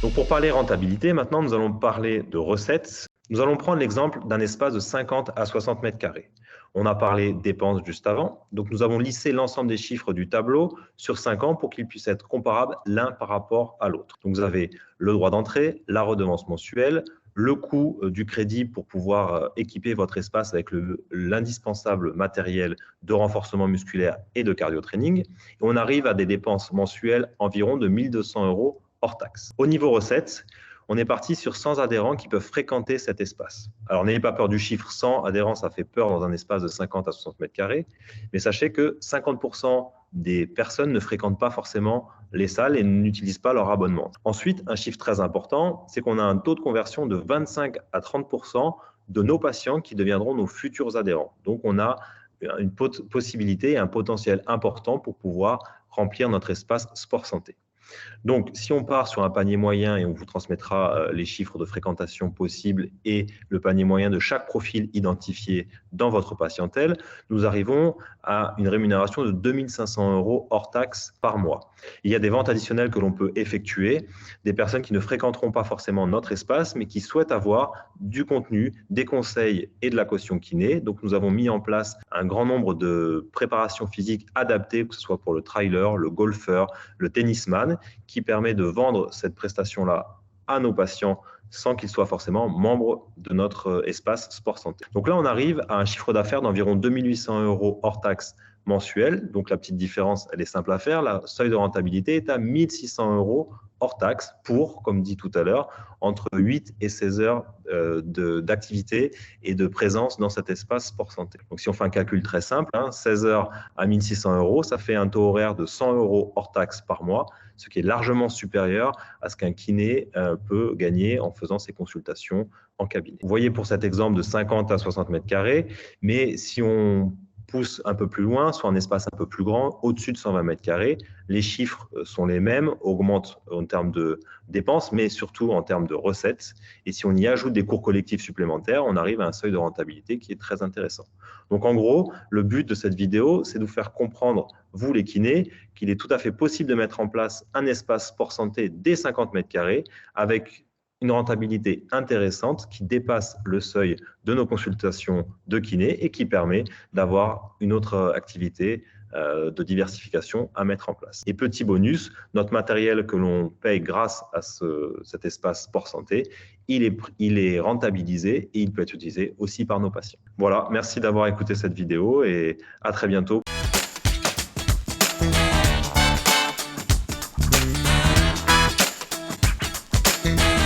Donc pour parler rentabilité, maintenant nous allons parler de recettes. Nous allons prendre l'exemple d'un espace de 50 à 60 mètres carrés. On a parlé dépenses juste avant, donc nous avons lissé l'ensemble des chiffres du tableau sur 5 ans pour qu'ils puissent être comparables l'un par rapport à l'autre. Donc vous avez le droit d'entrée, la redevance mensuelle, le coût du crédit pour pouvoir équiper votre espace avec l'indispensable matériel de renforcement musculaire et de cardio-training. Et on arrive à des dépenses mensuelles environ de 1 200 € hors taxe. Au niveau recettes, on est parti sur 100 adhérents qui peuvent fréquenter cet espace. Alors, n'ayez pas peur du chiffre 100 adhérents, ça fait peur dans un espace de 50 à 60 mètres carrés, mais sachez que 50% des personnes ne fréquentent pas forcément les salles et n'utilisent pas leur abonnement. Ensuite, un chiffre très important, c'est qu'on a un taux de conversion de 25 à 30% de nos patients qui deviendront nos futurs adhérents. Donc, on a une possibilité et un potentiel important pour pouvoir remplir notre espace sport santé. Donc, si on part sur un panier moyen et on vous transmettra les chiffres de fréquentation possibles et le panier moyen de chaque profil identifié dans votre patientèle, nous arrivons à une rémunération de 2 500 € hors taxe par mois. Il y a des ventes additionnelles que l'on peut effectuer, des personnes qui ne fréquenteront pas forcément notre espace, mais qui souhaitent avoir du contenu, des conseils et de la caution kiné. Donc, nous avons mis en place un grand nombre de préparations physiques adaptées, que ce soit pour le trailer, le golfeur, le tennisman, qui permet de vendre cette prestation-là à nos patients sans qu'ils soient forcément membres de notre espace sport santé. Donc là, on arrive à un chiffre d'affaires d'environ 2 800 € hors taxe mensuel. Donc la petite différence, elle est simple à faire. Le seuil de rentabilité est à 1 600 € hors taxe pour, comme dit tout à l'heure, entre 8 et 16 heures d'activité et de présence dans cet espace sport santé. Donc si on fait un calcul très simple, 16 heures à 1 600 €, ça fait un taux horaire de 100 € hors taxe par mois, ce qui est largement supérieur à ce qu'un kiné peut gagner en faisant ses consultations en cabinet. Vous voyez pour cet exemple de 50 à 60 mètres carrés, mais si on pousse un peu plus loin, soit un espace un peu plus grand, au-dessus de 120 mètres carrés, les chiffres sont les mêmes, augmentent en termes de dépenses, mais surtout en termes de recettes. Et si on y ajoute des cours collectifs supplémentaires, on arrive à un seuil de rentabilité qui est très intéressant. Donc en gros, le but de cette vidéo, c'est de vous faire comprendre, vous les kinés, qu'il est tout à fait possible de mettre en place un espace sport santé dès 50 mètres carrés avec une rentabilité intéressante qui dépasse le seuil de nos consultations de kiné et qui permet d'avoir une autre activité de diversification à mettre en place. Et petit bonus, notre matériel que l'on paye grâce à cet espace sport santé, il est rentabilisé et il peut être utilisé aussi par nos patients. Voilà, merci d'avoir écouté cette vidéo et à très bientôt. Thank you.